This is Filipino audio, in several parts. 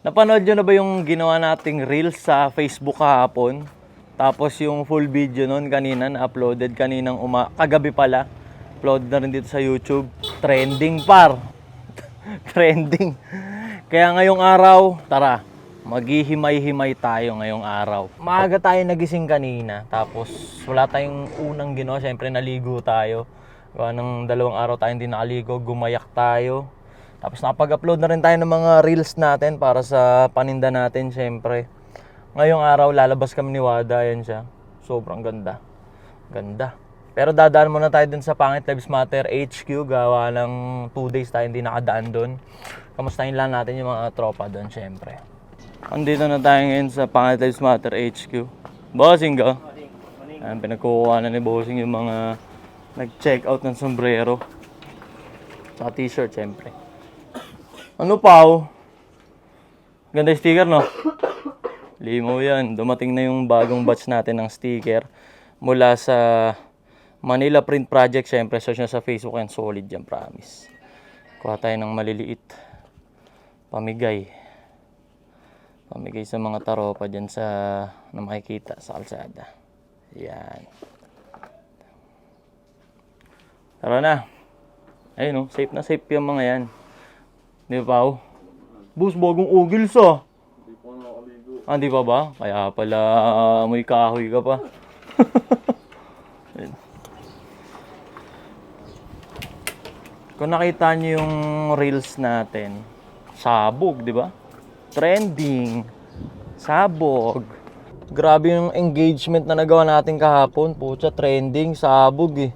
Napanood nyo na ba yung ginawa nating reels sa Facebook kahapon? Tapos yung full video nun kanina, na-uploaded kaninang kagabi pala. Upload na rin dito sa YouTube. Trending par. Trending. Kaya ngayong araw, tara, maghihimay-himay tayo ngayong araw. Maaga tayo nagising kanina. Tapos wala tayong unang ginawa. Siyempre naligo tayo. Gawa ng 2 araw tayo hindi nakaligo. Gumayak tayo. Tapos nakapag-upload na rin tayo ng mga reels natin para sa paninda natin, syempre. Ngayong araw, lalabas kami ni Wada, yan siya. Sobrang ganda. Ganda. Pero dadaan muna tayo dun sa Pangit Lives Matter HQ. Gawa ng 2 days tayo hindi nakadaan dun. Kamustahin lang natin yung mga tropa dun, syempre. Andito na tayo ngayon sa Pangit Lives Matter HQ. Bossing ka? Ayan, pinagkukuha na ni Bossing yung mga nag-check out ng sombrero. Sa t-shirt, syempre. Ano Pao? Ganda yung sticker, no? Limo yan. Dumating na yung bagong batch natin ng sticker mula sa Manila Print Project. Siyempre, search nyo sa Facebook yan. Solid yan, promise. Kuha tayo ng maliliit. Pamigay. Pamigay sa mga taropa dyan sa na makikita sa kalsada. Yan. Tara na. Ayun, no? Safe na safe yung mga yan. Di ba, Pao? Boss, bagong ugils ah. Hindi po nakaligo. Ah, di pa ba? Kaya pala amoy kahoy ka pa. Kung nakita nyo yung reels natin, sabog, di ba? Trending. Sabog. Grabe yung engagement na nagawa natin kahapon. Pucha, trending, sabog eh.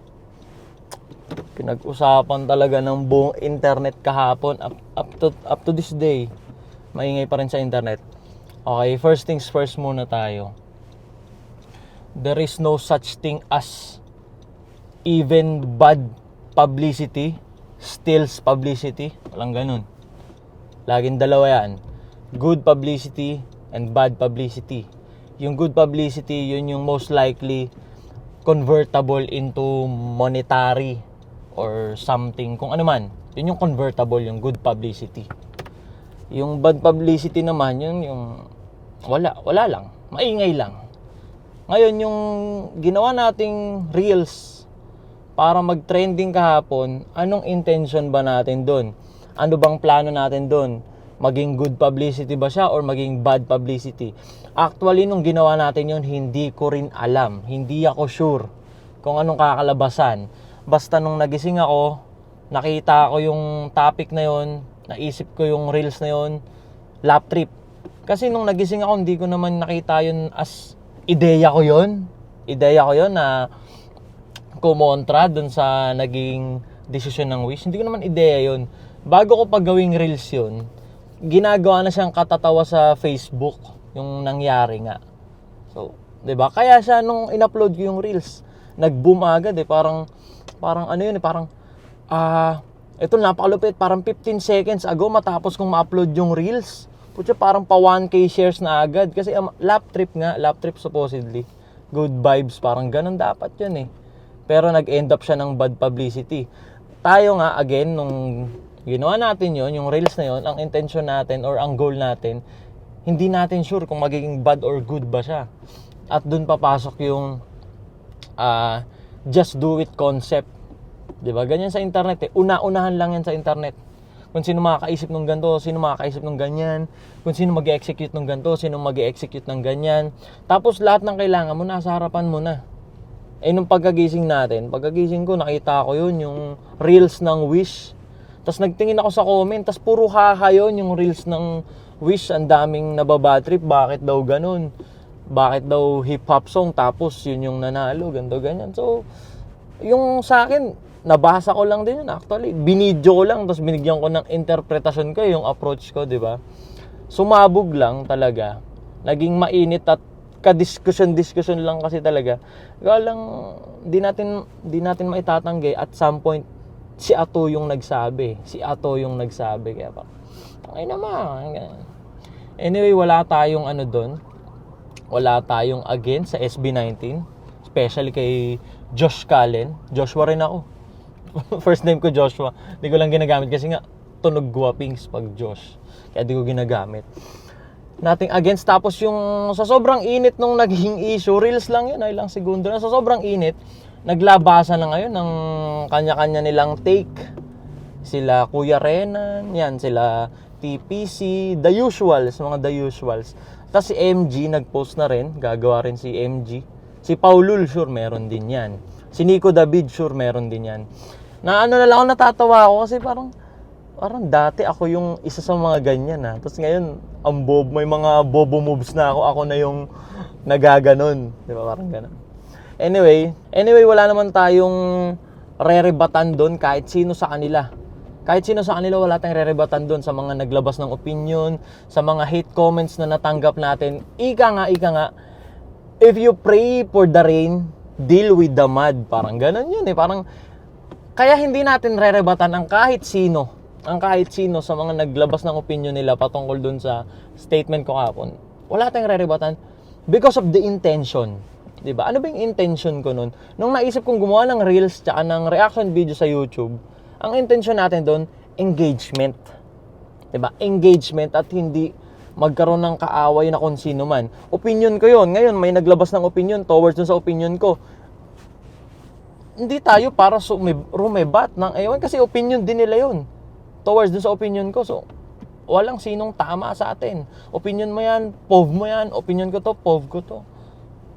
Pinag-usapan talaga ng buong internet kahapon up to this day. Maingay pa rin sa internet. Okay, first things first muna tayo. There is no such thing as even bad publicity steals publicity. Walang ganun. Laging dalawa yan. Good publicity and bad publicity. Yung good publicity, yun yung most likely convertible into monetary or something, kung ano man. Yun yung convertible, yung good publicity. Yung bad publicity naman, yun yung wala lang, maingay lang. Ngayon, yung ginawa nating reels para mag-trending kahapon, anong intention ba natin doon? Ano bang plano natin doon? Maging good publicity ba siya or maging bad publicity? Actually, nung ginawa natin yun, hindi ko rin alam. Hindi ako sure kung anong kakalabasan. Basta nung nagising ako, nakita ko yung topic na yon, naisip ko yung reels na yon, lap trip. Kasi nung nagising ako, hindi ko naman nakita yun as ideya ko yun. Ideya ko yun na kumontra dun sa naging desisyon ng Wish. Hindi ko naman ideya yun. Bago ko paggawing reels yun, ginagawa na siyang katatawa sa Facebook yung nangyari nga. So, 'di ba? Kaya siya nung in-upload ko yung reels, nag-boom agad eh, parang ano yun eh, parang ito napakalupit, parang 15 seconds ago matapos kong ma-upload yung reels. Putya, parang pa 1k shares na agad kasi lap trip supposedly. Good vibes, parang ganun dapat yun eh. Pero nag-end up siya ng bad publicity. Tayo nga again nung ginawa natin yon, yung reels na yon, ang intention natin or ang goal natin, hindi natin sure kung magiging bad or good ba siya. At dun papasok yung just do it concept. 'Di ba? Ganyan sa internet eh. Una-unahan lang yan sa internet. Kung sino makakaisip ng ganito, sino makakaisip ng ganyan, kung sino mag-execute ng ganito, sino mag-execute ng ganyan. Tapos lahat ng kailangan mo nasa harapan mo na. Eh nung pagkagising ko, nakita ko yun, yung reels ng Wish. Tapos nagtingin ako sa comment, tapos puro haha yun, yung reels ng Wish. Ang daming nababatrip, bakit daw ganun? Bakit daw hip-hop song, tapos yun yung nanalo, ganito, ganyan. So, yung sa akin, nabasa ko lang din yun actually. Binidyo ko lang, tapos binigyan ko ng interpretasyon ko, yung approach ko, di ba? Sumabog lang talaga. Naging mainit at ka-discussion lang kasi talaga. Kaya lang, di natin maitatanggi at some point, si Ato yung nagsabi. Kaya pa, ay naman. Anyway, wala tayong ano doon. Wala tayong against sa SB19. Especially kay Josh Callen. Joshua rin ako. First name ko Joshua. Hindi ko lang ginagamit kasi nga tunog guwapings pag Diyos. Kaya di ko ginagamit. Nothing against. Tapos yung sa sobrang init nung naging issue, reels lang yun, ay ilang segundo na. Sa sobrang init, naglabasan na ngayon ng kanya-kanya nilang take. Sila Kuya Renan, yan, sila TPC, the usuals, mga the usuals. Tapos si MG, nag-post na rin, gagawa rin si MG. Si Paulul, sure, meron din yan. Si Nico David, sure, meron din yan. Na ano na lang ako, natatawa ako kasi parang dati ako yung isa sa mga ganyan ha. Tapos ngayon, may mga bobo moves na ako. Ako na yung nagaganon. Di ba? Parang ganon. Anyway, wala naman tayong rerebatan doon kahit sino sa kanila. Kahit sino sa kanila, wala tayong rerebatan doon sa mga naglabas ng opinion, sa mga hate comments na natanggap natin. Ika nga, if you pray for the rain, deal with the mud. Parang ganon yun eh. Parang, kaya hindi natin rerebatan ang kahit sino sa mga naglabas ng opinion nila patungkol dun sa statement ko kahapon. Wala tayong rerebatan because of the intention. Diba? Ano ba yung intention ko nun? Nung naisip kong gumawa ng reels tsaka ng reaction video sa YouTube, ang intention natin doon, engagement. Diba? Engagement at hindi magkaroon ng kaaway na kung sino man. Opinion ko yon. Ngayon, may naglabas ng opinion towards dun sa opinion ko. Hindi tayo para rumebat ng ewan kasi opinion din nila yon towards dun sa opinion ko. So, walang sinong tama sa atin. Opinion mo yan, POV mo yan. Opinion ko to, POV ko to.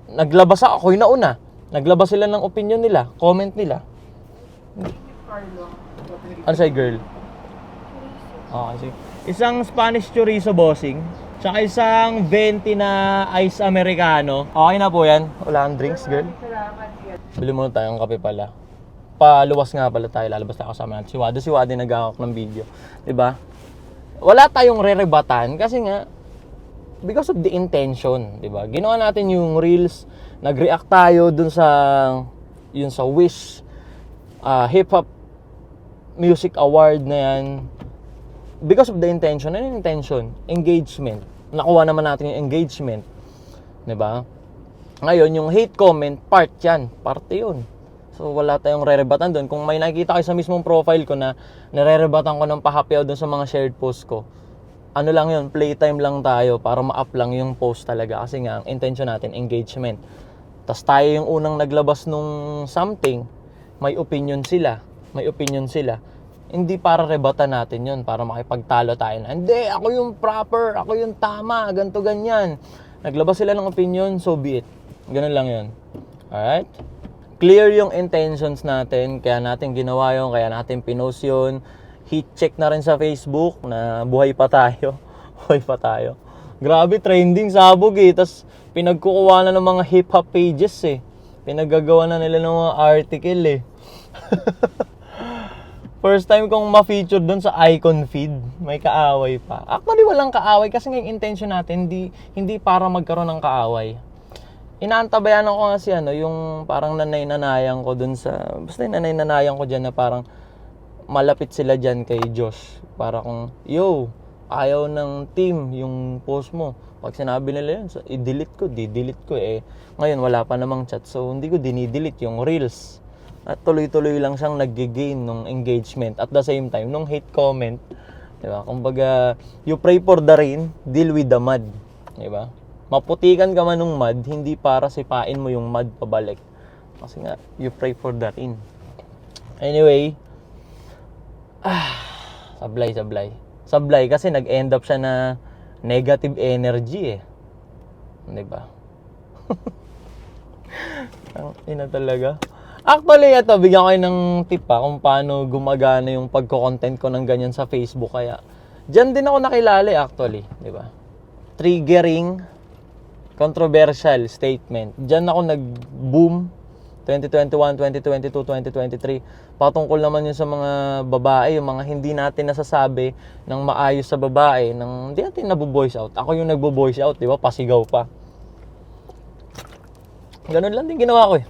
Naglabas ako, yung nauna. Naglabas sila ng opinion nila, comment nila. Ano sa'yo, girl? Okay, sige. Isang Spanish chorizo bossing. Tsaka isang 20 na ice americano. Okay na po yan. Wala kang drinks, girl. Bili muna tayong kape pala. Paluwas nga pala tayo, lalabas tayo kasama natin. Si Wadi nag-aawak ng video. Diba? Wala tayong rerebatan kasi nga, because of the intention. Diba? Ginawa natin yung reels, nag-react tayo dun sa, yun sa Wish, Hip Hop Music Award na yan. Because of the intention. Ano yung intention? Engagement. Nakuha naman natin yung engagement. Diba? Ngayon, yung hate comment, part yan. Parte yun. So, wala tayong rerebatan doon. Kung may nakikita kayo sa mismong profile ko na narerebatan ko ng pahapyaw doon sa mga shared post ko, ano lang yun, playtime lang tayo para ma-up lang yung post talaga. Kasi nga, ang intention natin, engagement. Tapos tayo yung unang naglabas nung something, may opinion sila. Hindi para rebatan natin yun, para makipagtalo tayo na, hindi, ako yung proper, ako yung tama, ganto ganyan. Naglabas sila ng opinion, so be it. Ganun lang yun. Alright? Clear yung intentions natin, kaya natin ginawa yun, kaya natin pinost yun. Heat check na rin sa Facebook na buhay pa tayo. Grabe, trending sabog eh. Tapos pinagkukuha na ng mga hip-hop pages eh. Pinagagawa na nila ng mga article eh. First time kong ma-feature doon sa icon feed, may kaaway pa. Actually, walang kaaway kasi nga yung intention natin, hindi para magkaroon ng kaaway. Inaantabayan ko nga si yung parang nanay-nanayan ko dun sa, basta yung nanay-nanayan ko dyan na parang malapit sila dyan kay Josh. Para kung, ayaw ng team yung post mo. Pag sinabi nila yun, so, di-delete ko eh. Ngayon, wala pa namang chat, so hindi ko dinidelete yung reels. At tuloy-tuloy lang siyang nag-gain ng engagement. At the same time, nung hate comment, diba? Kumbaga, you pray for the rain, deal with the mud. Diba? Maputikan ka man ng mud, hindi para sipain mo yung mud pabalik. Kasi nga, you pray for the rain. Anyway, sablay kasi nag-end up siya na negative energy eh. Diba? Ang ina talaga. Actually, ito, bigyan ko kayo ng tip kung paano gumagana yung pagko-content ko ng ganyan sa Facebook. Kaya, dyan din ako nakilala actually. Diba? Triggering controversial statement. Diyan ako nag-boom 2021, 2022, 2023. Patungkol naman yun sa mga babae, yung mga hindi natin nasasabi ng maayos sa babae, ng hindi natin nabu-voice out. Ako yung nagbo-voice out, di ba? Pasigaw pa. Ganun lang din ginawa ko eh.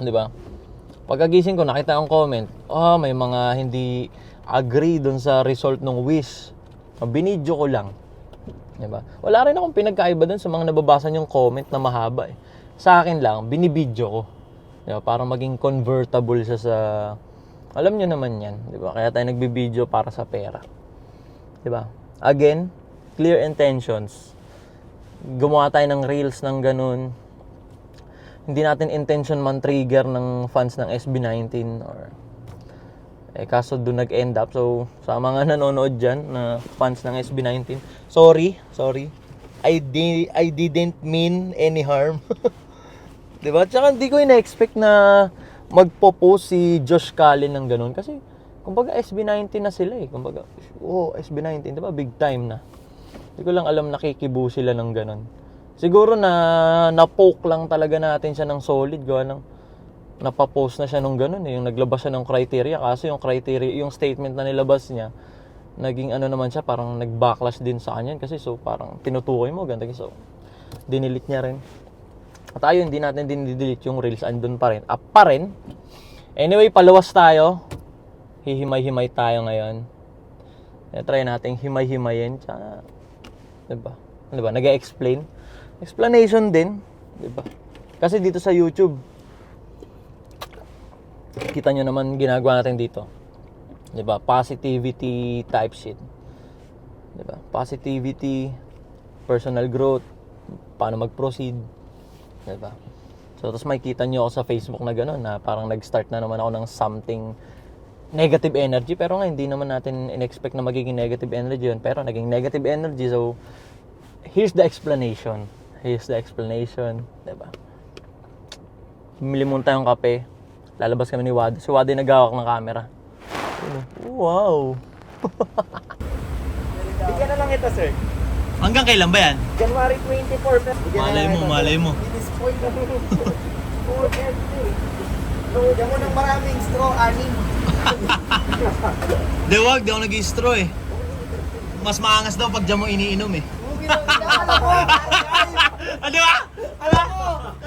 Di ba? Pagkagising ko, nakita akong comment, may mga hindi agree dun sa result ng Wish. Binidyo ko lang. Diba? Wala rin akong pinagkaiba dun sa mga nababasa yung comment na mahaba eh. Sa akin lang, binibidyo ko. Diba? Para maging convertible siya Alam nyo naman yan, di ba? Kaya tayo nagbibideo para sa pera. Di ba? Again, clear intentions. Gumawa tayo ng reels ng ganun. Hindi natin intention man trigger ng fans ng SB19 or kaso doon nag-end up. So, sa mga nanonood dyan na fans ng SB19, sorry. I didn't mean any harm. Diba? Tsaka hindi ko ina-expect na magpo-post si Josh Cullen ng ganun. Kasi, kumbaga SB19 na sila eh. Kumbaga, SB19, diba? Big time na. Hindi ko lang alam nakikibu sila ng ganun. Siguro na-poke lang talaga natin siya ng solid. Gawa ng napapost na siya nung ganun eh. Yung naglabas siya ng criteria. Kaso yung criteria, yung statement na nilabas niya, naging ano naman siya, parang nag-backlash din sa kanya. Kasi so parang tinutukoy mo, ganda. So, dinilit niya rin. At ayun, hindi natin dinidelete yung reels. Andun pa rin. Up pa rin. Anyway, paluwas tayo. Hihimay-himay tayo ngayon. Try natin himay-himayin. Tsaka, diba? Nag-explain. Explanation din. Diba? Kasi dito sa YouTube, kita nyo naman ginagawa natin dito. 'Di ba? Positivity type shit. 'Di ba? Positivity, personal growth, paano mag-proceed. 'Di ba? So, tapos makikita nyo ako sa Facebook na gano'n na parang nag-start na naman ako ng something negative energy, pero nga hindi naman natin in-expect na magiging negative energy yun, pero naging negative energy. So, here's the explanation. 'Di ba? Bumili muna tayong kape. Lalabas kami ni Wada. Si Wada yung nag-hawak ng camera. Wow! Bigyan na lang ito, sir. Hanggang kailan ba yan? January 24, sir. Malay mo. Di-disappoint na mo. Poor empty. Bigyan mo ng maraming straw, 6. Di ako nag-i-straw eh. Mas maangas daw pag dyan mo iniinom eh. Ano ba?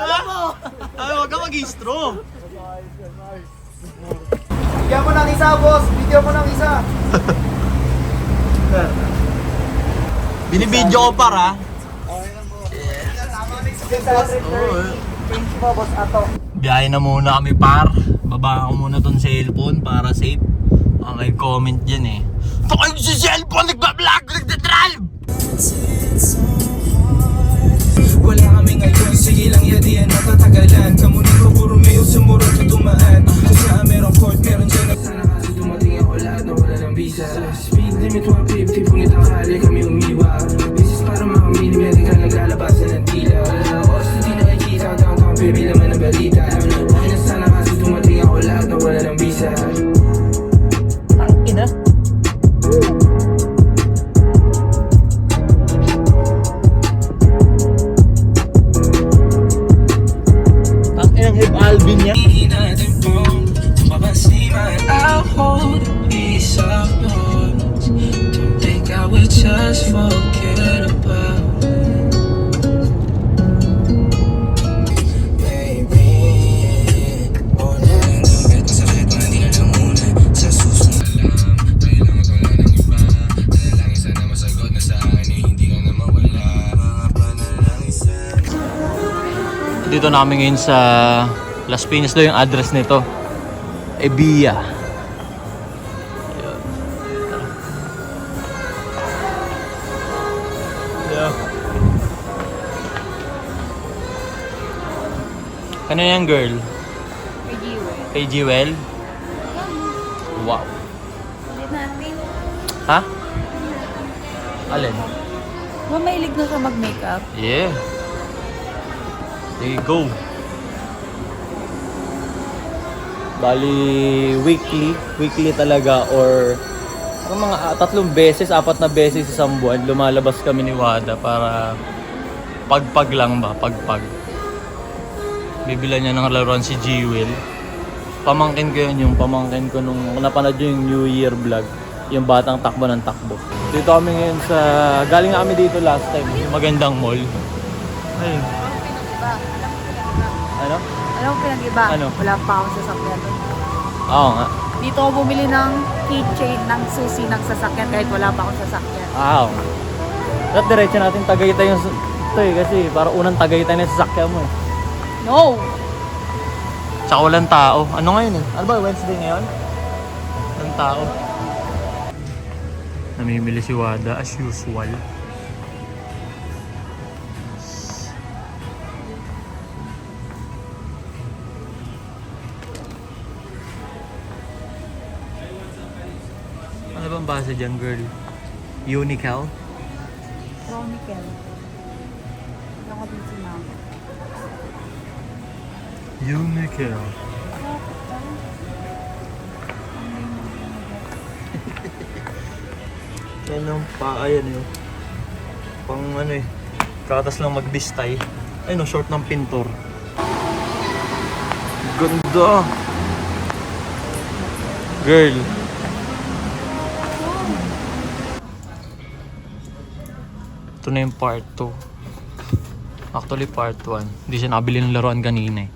Alam mo! Huwag ka mag-i-straw. Bigyan mo ng isa, boss. Bigyan mo ng isa. Binibidyo ko para. Tama na yung Thank you po, boss Ato. Biyahe na muna kami par. Baba ko muna tong cellphone para safe. Okay, comment dyan eh. Ito kayo sa cellphone, nagbablog, nagdadrive! Wala kami ngayon, sige lang yadian natatagalan. Kamunin ko puro mayo, sumurot at tumaan. Kasi merong court, meron dyan. Sana kasi dumating ako lahat na wala ng visa. Speed limit 150, punit ang kali kami umiwa. Bisis para makamili, medical naglalabasan ng tila. Wala ako sa di nakikita, downtown baby naman ang balita. Okay na sana kasi dumating ako lahat na wala ng visa. Tangina. Ang hip Alvin niya. I'll hold a piece of yours. Don't think I would just forget about it. Baby, ulit ang bet sa sakit na di alam muna. Sa susunod alam, kailangan ko lang ng iba. Panalangin sana masagot na sa akin eh, hindi ka na mawala. Mga panalangin sana. Dito namin ngayon sa Las Piñas daw yung address nito. Ebia. Ayun. Yeah. Kano yan, girl? Kay Jewel. Wow. Ulit natin. Ha? Alin? Mahilig na siya mag-makeup. Yeah. There you go. Bali, weekly talaga or mga 3 beses, 4 na beses isang buwan lumalabas kami ni Wada para pagpag lang ba, pagpag. Bibilan niya ng laruan si Jewel. Pamangkin ko yun, yung pamangkin ko nung napanood yung New Year vlog, yung batang takbo ng takbo. Dito kami ngayon sa, galing kami dito last time, yung magandang mall. Ayun. Ano? Alam mo pinag-iba? Ano? Wala pa akong sasakyan. Oo nga. Dito ako bumili ng keychain ng susi ng sasakyan kahit wala pa akong sasakyan. Oo nga. At diretso natin Tagaytay yung ito eh, kasi para unang Tagaytay na yung sasakyan mo eh. No! Tsaka walang tao. Ano ngayon eh? Ano ba? Wednesday ngayon? ng tao. Namimili si Wada as usual. Ano bang basa dyan, girl? Unical? Chronicle. Ako din sinama. Unical. Yan ang ayan yun. Pang ano eh. Katas lang mag-distay. Ay no, short ng pintor. Ganda! Girl. Ito na yung part 2. Actually part 1. Hindi siya nakabili ng laruan kanina eh.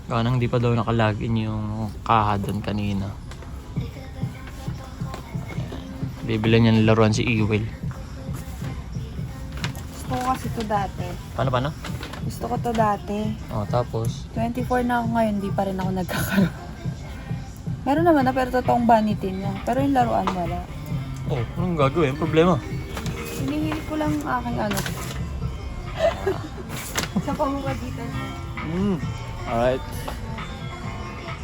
Kaya nang hindi pa daw nakalagin yung kaha doon kanina. Bibili niya ng laruan si Ewell. Gusto ko kasi to dati. Paano? Gusto ko to dati. Oh, tapos? 24 na ako ngayon, di pa rin ako nagkakaroon. Meron naman na, pero totoong vanity niya. Pero yung laruan wala. Oh, anong gagawin? Problema. Hinihili ko lang ang aking ano. Sa pamamagitan mo. Alright.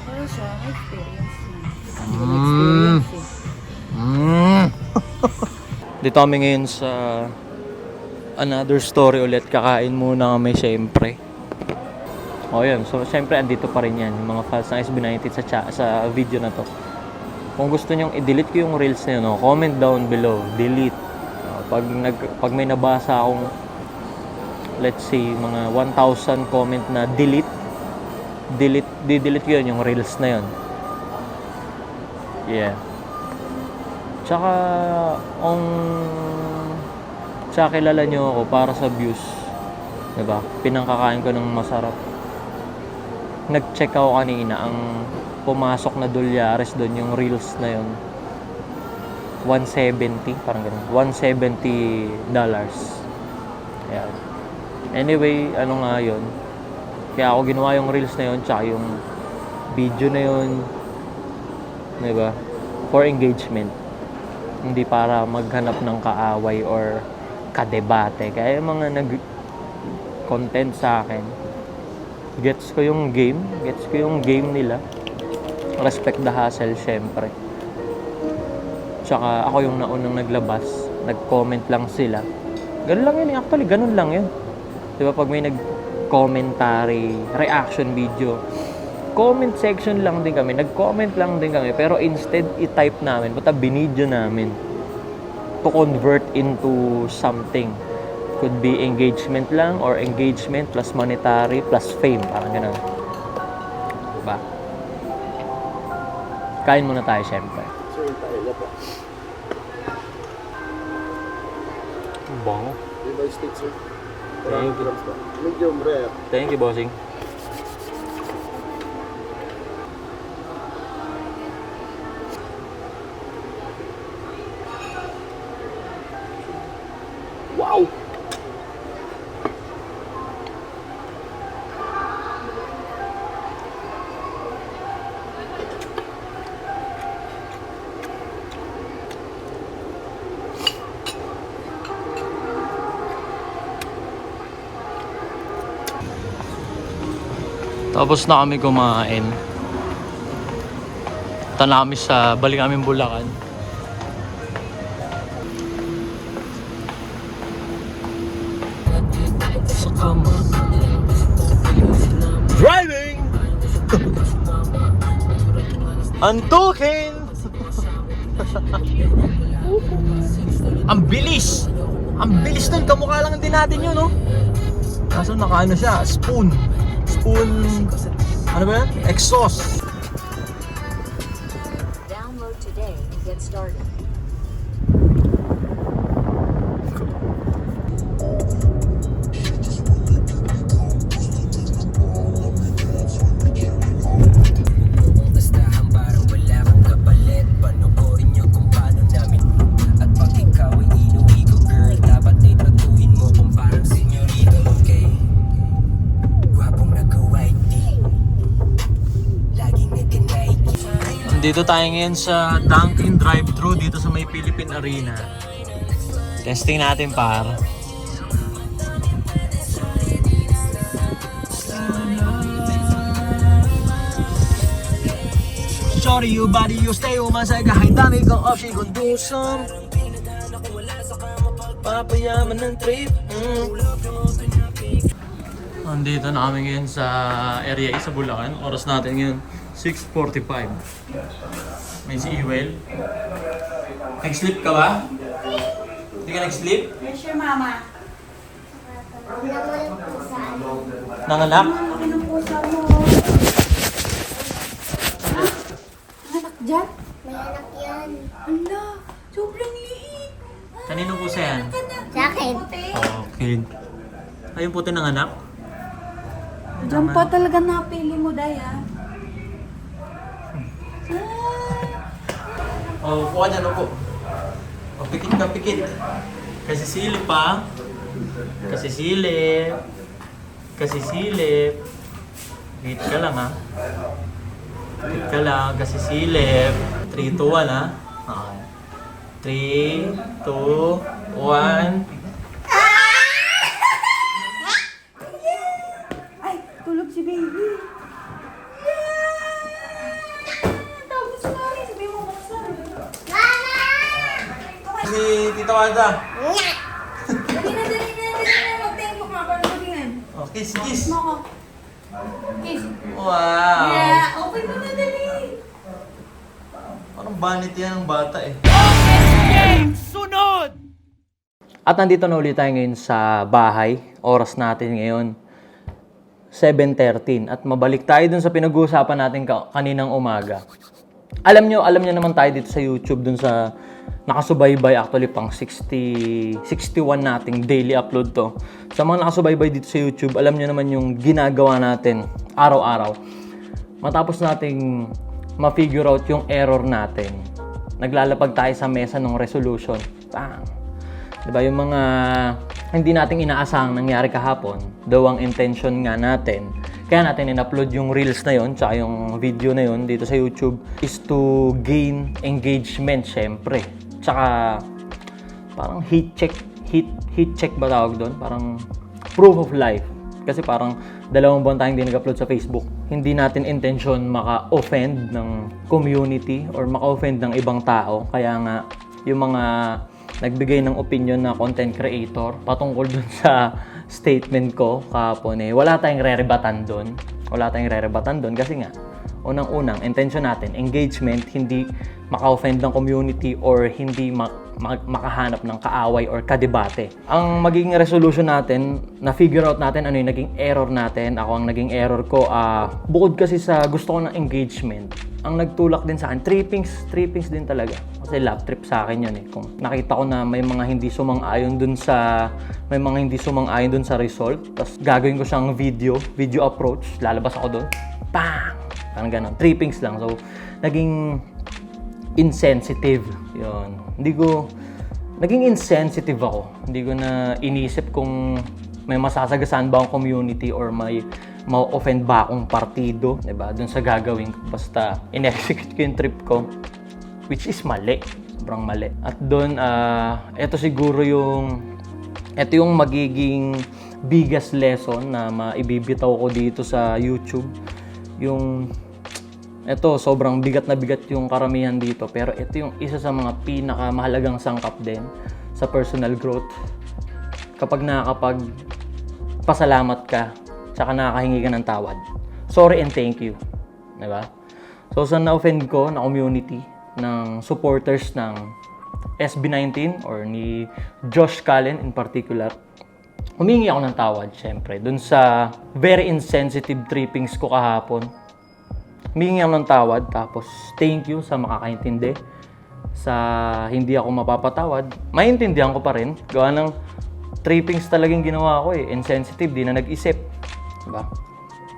Pero siya, may experience niya. Mm. Experience eh. Dito kami ngayon sa another story ulit. Kakain muna kami syempre. O yun, so syempre andito pa rin yan. Yung mga files ng SB19 sa video na to. Kung gusto nyong i-delete ko yung reels na yun, no, comment down below. Delete. Pag may nabasa akong let's say mga 1,000 comment na delete ko yun, yung reels na yun. Yeah. Tsaka kilala nyo ako para sa views, diba? Pinangkakain ko ng masarap. Nag-check ako kanina, ang pumasok na dolyares doon, yung reels na yun, 170, parang ganun, $170. Ayan. Anyway, ano nga yun, kaya ako ginawa yung reels na yun, tsaka yung video na yun, diba? For engagement. Hindi para maghanap ng kaaway or kadebate. Kaya yung mga nag-content sa akin, gets ko yung game nila. Respect the hustle, syempre. Tsaka ako yung naunang naglabas, nag-comment lang sila. Ganun lang yun eh, actually, ganun lang yun. Diba, pag may nag-commentary, reaction video, comment section lang din kami, nag-comment lang din kami, pero instead i-type namin, binidyo namin to convert into something. Could be engagement lang or engagement plus monetary plus fame, parang gano'n. Diba? Kain muna tayo syempre. Sir, tayo na po. Bango. Ribeye steak, sir. Thank you. grams ba? Medium rare. Thank you, bossing. Wow! Tapos na kami kumain. Balik kami Bulacan. Driving! Antukin! Ang bilis! Ang bilis nun! Kamukha lang din natin yun, no? Kaso nakaano siya, spoon, ano ba yan? Exhaust. Download today and get started. Bastahan parang wala kang kapalit. Panoorin niyo kung paano namin. At pag ikaw ay inuwi ko, girl, dapat ay tratuhin mo kung parang senyorito, okay? Gwapong nag-white tee, laging nag-Nike. Nandito tayo ngayon sa Dunkin' Drive-Thru dito sa may Philippine Arena. Testing natin par. Sorry you body you stay umasay kahit dami kong option kung dusong papayaman ng trip. Nandito na kami ngayon sa area A sa Bulacan. Oras natin ngayon 6:45. May si Iwel. Nag-sleep ka ba? Hindi ka nag-sleep? Yes, your mama. Nanganak? Akin ang pusa mo. Anak dyan? May anak yan. Hala, sobrang liit. Kanino po yan? Sa akin. Okay. Ayun po nanganak? Diyan pa talaga napili mo, Day, ah. Oh, upo ka dyan, upo. Oh, pikit ka, pikit. Kasi silip pa. Kasi silip. Kasi silip. Wait ka lang, ha. Wait ka lang, kasi silip. 3, 2, 1, ha. Okay. 3, 2, 1. Ay, tulog si baby. Tawag si Mami, sabi mo buksan. Si Tita Wanda. Dali na. Mag-thank you ka para magingin. Oh, kiss, kiss. Mako. Kiss. Wow. Yeah, open mo na, dali. Parang vanity yan ng bata eh. At nandito na ulit tayo ngayon sa bahay. Oras natin ngayon 7:13 at mabalik tayo dun sa pinag-uusapan natin kaninang umaga. Alam nyo naman tayo dito sa YouTube dun sa nakasubaybay, actually pang 61 nating daily upload to. Sa mga nakasubaybay dito sa YouTube, alam nyo naman yung ginagawa natin araw-araw. Matapos nating ma-figure out yung error natin, naglalapag tayo sa mesa ng resolution. Bang! Diba, yung mga hindi nating inaasahang nangyari kahapon, daw ang intention nga natin, kaya natin in-upload yung reels na yon, tsaka yung video na yon dito sa YouTube, is to gain engagement, syempre. Tsaka, parang heat check ba tawag doon? Parang proof of life. Kasi parang 2 buwan tayong hindi nag-upload sa Facebook. Hindi natin intention maka-offend ng community or maka-offend ng ibang tao. Kaya nga, yung mga nagbigay ng opinion na content creator patungkol dun sa statement ko kahapon wala tayong re-rebatan doon. Wala tayong re-rebatan doon kasi nga unang-unang intention natin engagement, hindi maka-offend ng community or hindi makahanap ng kaaway or kadebate. Ang magiging resolution natin, na-figure out natin ano yung naging error natin. Ako ang naging error ko, bukod kasi sa gusto ko ng engagement, ang nagtulak din sa akin, trippings din talaga. Kasi love trip sa akin yun eh. Kung nakita ko na may mga hindi sumang-ayon dun sa result, tapos gagawin ko siyang video approach, lalabas ako doon. Bang! Parang ganon. Trippings lang. So, naging insensitive. Yun. Naging insensitive ako. Hindi ko na inisip kung may masasagasaan ba akong community or may ma-offend ba akong partido, diba? Doon sa gagawin ko. Basta, in-execute ko yung trip ko, which is mali. Sobrang mali. At doon, ito yung magiging biggest lesson na maibibitaw ko dito sa YouTube. Ito, sobrang bigat na bigat yung karamihan dito. Pero ito yung isa sa mga pinakamahalagang sangkap din sa personal growth. Kapag nakakapagpasalamat ka, tsaka nakakahingi ka ng tawad. Sorry and thank you. Diba? So, sa na-offend ko na community ng supporters ng SB19 or ni Josh Callen in particular, humingi ako ng tawad, syempre. Dun sa very insensitive trippings ko kahapon, humingi ako ng tawad, tapos thank you sa makakaintindi. Sa hindi ako mapapatawad, maintindihan ko pa rin. Gawa ng trippings talagang ginawa ko eh. Insensitive, di na nag-isip. Diba?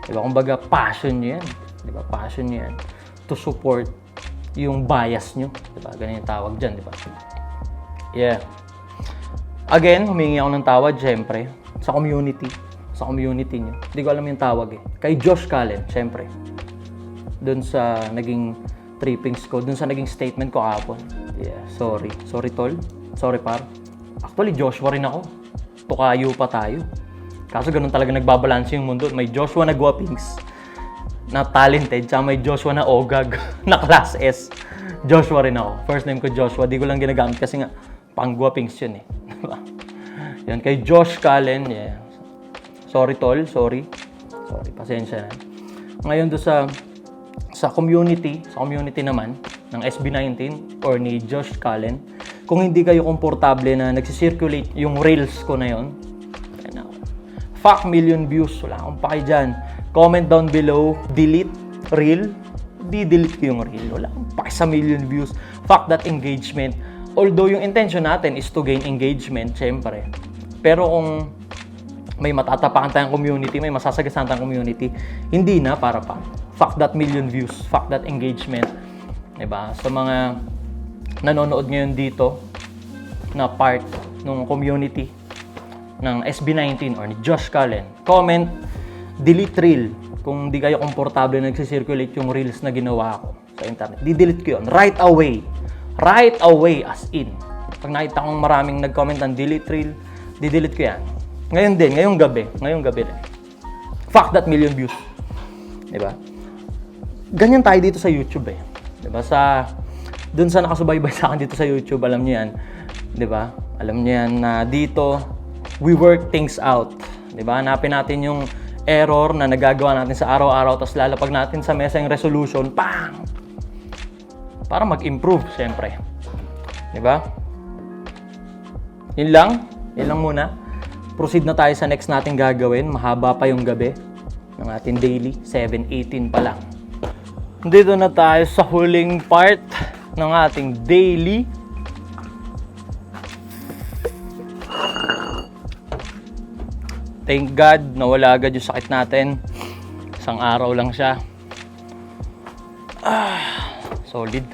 Kumbaga, passion nyo yan. Diba? Passion nyo yan. To support yung bias nyo. Diba? Ganyan yung tawag dyan, diba? Yeah. Again, humingi ako ng tawad, syempre. Sa community. Sa community nyo. Hindi ko alam yung tawag eh. Kay Josh Callen, syempre. Doon sa naging trippings ko dun sa naging statement ko kahapon. Yeah, sorry. Sorry, tol. Sorry, par. Actually, Joshua rin ako. Tukayo pa tayo. Kaso ganun talaga nagbabalanse yung mundo. May Joshua na guwapings na talented, tsaka may Joshua na ogag na class S. Joshua rin ako. First name ko Joshua. Di ko lang ginagamit kasi nga pang guwapings yun eh. Yan, kay Josh Cullen. Yeah. Sorry, tol. Sorry. Sorry, pasensya na. Ngayon do sa community naman ng SB19 or ni Josh Cullen, kung hindi kayo komportable na nagsisirculate yung reels ko na yon, fuck million views, wala akong paki dyan. Comment down below, delete reel, di-delete ko yung reel, wala akong paki sa million views. Fuck that engagement. Although yung intention natin is to gain engagement, syempre. Pero kung may matatapakan tayong community, may masasagasan tayong community, hindi na para pa. Fuck that million views, fuck that engagement. Diba? Sa mga nanonood ngayon dito na part ng community ng SB19 or ni Josh Cullen, comment, delete reel. Kung di kayo komportable na nagsisirculate yung reels na ginawa ko sa internet, di-delete ko yun. Right away. Right away as in. Pag nakita kong maraming nag-comment ng delete reel, di-delete ko yan. Ngayon din, ngayong gabi rin. Fuck that million views. Diba? Ganyan tayo dito sa YouTube eh. Diba? Dun sa nakasubaybay sa akin dito sa YouTube, alam niyo yan. Diba? Alam niyo yan na dito, we work things out. Diba? Hanapin natin yung error na nagagawa natin sa araw-araw, tapos lalapag natin sa mesa yung resolution, pang! Para mag-improve, syempre. Diba? Yun lang muna. Proceed na tayo sa next natin gagawin. Mahaba pa yung gabi ng ating daily. 7:18 pa lang. Dito na tayo sa huling part ng ating daily. Thank God, nawala agad yung sakit natin. Isang araw lang siya. Solid.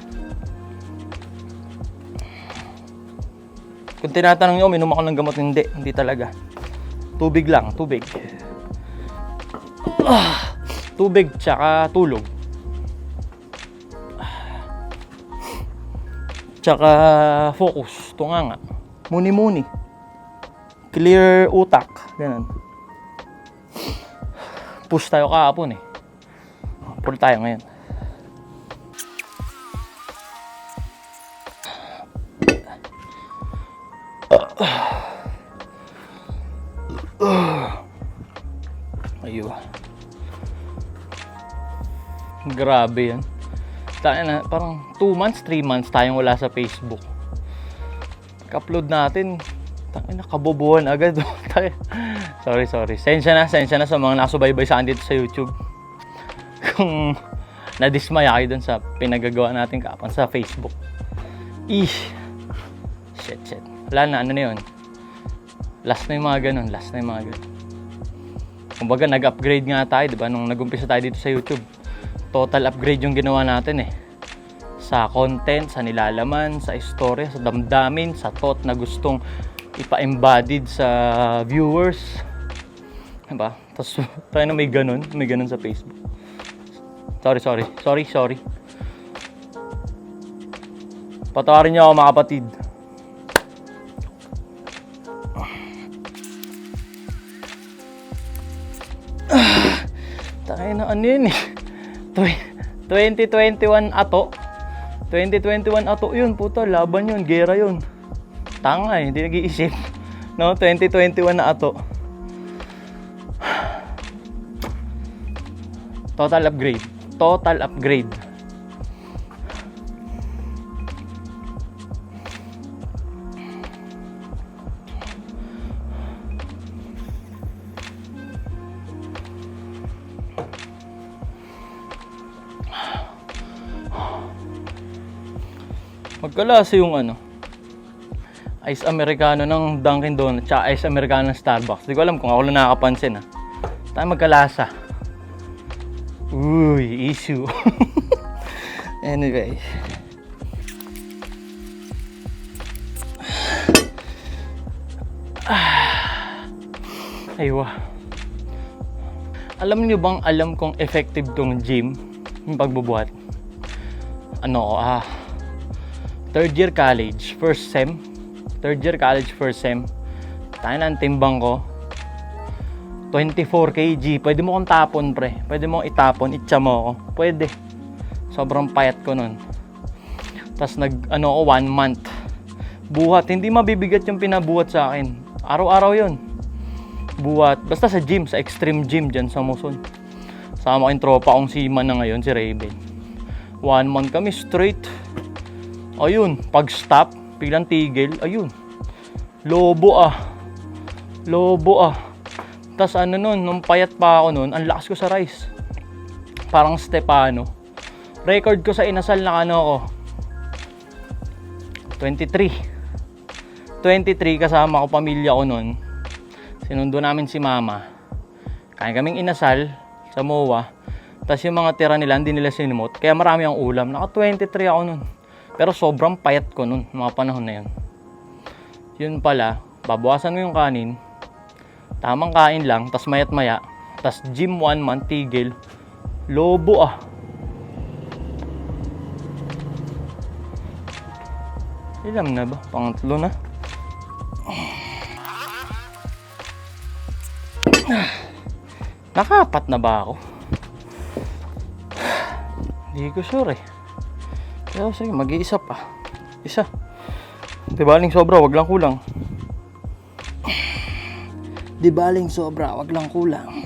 Kung tinatanong nyo, minom ako ng gamot, hindi talaga. Tubig lang, tubig. Tubig tsaka tulog. Tsaka focus, tunganga. Muni-muni. Clear utak, ganun. Push tayo kahapon eh. Pull tayo ngayon. Ayun. Grabe yan. Parang 2 months, 3 months tayong wala sa Facebook. Ka-upload natin, nakabobohan agad. Sorry. Sensya na sa mga nakasubaybay sa akin dito sa YouTube. Kung nadismaya kayo dun sa pinagagawa natin kapon sa Facebook. Shit. Wala na, ano na yun. Last na yung mga ganun. Kumbaga, nag-upgrade nga tayo, di ba? Nung nag-umpisa tayo dito sa YouTube. Total upgrade yung ginawa natin eh. Sa content, sa nilalaman, sa istorya, sa damdamin, sa thought na gustong ipa-embodied sa viewers. Diba? Tapos, tayo na may ganun sa Facebook. Sorry. Patawarin niyo ako mga kapatid. Tayo na ano yun eh. 2021 ato. 2021 ato yun, puta, laban yun, gera yun. Tanga eh, hindi nag-iisip. No, 2021 na ato. Total upgrade. Magkalasa yung Ice Americano ng Dunkin Donuts tsaka Ice Americano ng Starbucks. Di ko alam kung ako lang nakakapansin Tayo magkalasa. Uy, issue. Anyway. Aywa. Alam niyo bang alam kong effective tong gym, yung pagbubuhat? third year college, first sem. Tayo na ang timbang ko. 24 kg. Pwede mo kong tapon, pre. Pwede mo itapon, itcha mo ako. Pwede. Sobrang payat ko nun. Tapos 1 month. Buhat. Hindi mabibigat yung pinabuhat sa akin. Araw-araw yun. Buhat. Basta sa gym, sa extreme gym dyan sa Muson. Sama ko yung tropa kong si Man na ngayon, si Raven. 1 month kami straight. Ayun, pag-stop, biglang tigil. Ayun. Lobo ah. Tas nung payat pa ako nun, ang lakas ko sa rice. Parang Stepano. Record ko sa inasal na ako. 23 kasama ko, pamilya ko nun. Sinundo namin si mama. Kain kaming inasal sa MOA. Tas yung mga tira nila, hindi nila sinimot. Kaya marami ang ulam. Naka 23 ako nun. Pero sobrang payat ko nun, mga panahon na yun. Yun pala, babawasan mo yung kanin. Tamang kain lang, tas mayat maya. Tas gym 1 month, tigil. Lobo ah. Ilam na ba? Pangatlo na. Nakapat na ba ako? Hindi ko sure eh. Pero sige, mag-iisa pa. Isa. Di baling sobra, wag lang kulang. Di baling sobra, wag lang kulang.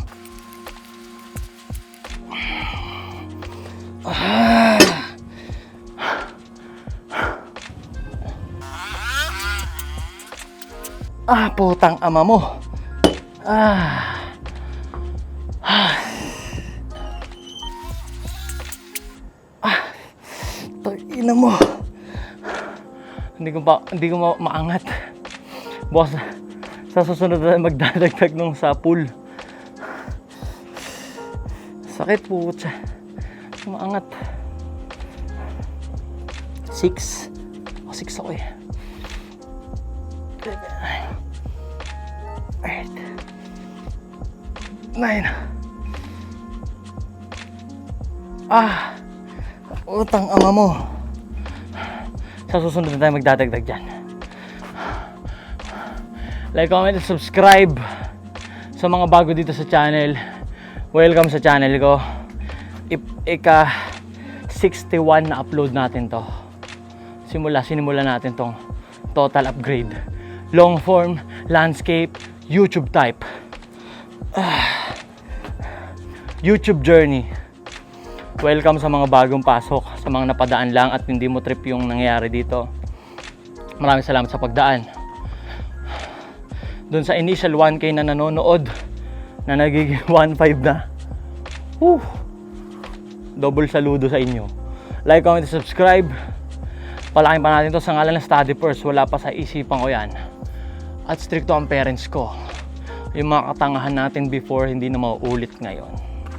Putang ama mo. Ina mo. Hindi ko maangat. Boss, sa susunod na magdadagdag nung sa pool. Sakit po siya. Maangat. 6 ako eh. 8 9 utang ama mo. Sa susunod na tayo magdadagdag dyan. Like, comment, and subscribe sa mga bago dito sa channel. Welcome sa channel ko. Ika 61 na upload natin to. Sinimula natin tong total upgrade. Long form, landscape, YouTube type. YouTube journey. Welcome sa mga bagong pasok, sa mga napadaan lang at hindi mo trip yung nangyayari dito. Maraming salamat sa pagdaan. Doon sa initial 1K na nanonood, na nagiging 1.5 na. Double saludo sa inyo. Like, comment, subscribe. Palaking pa natin to sa ngalan ng Study First. Wala pa sa isipan ko yan. At stricto ang parents ko. Yung mga katangahan natin before, hindi na mauulit ngayon.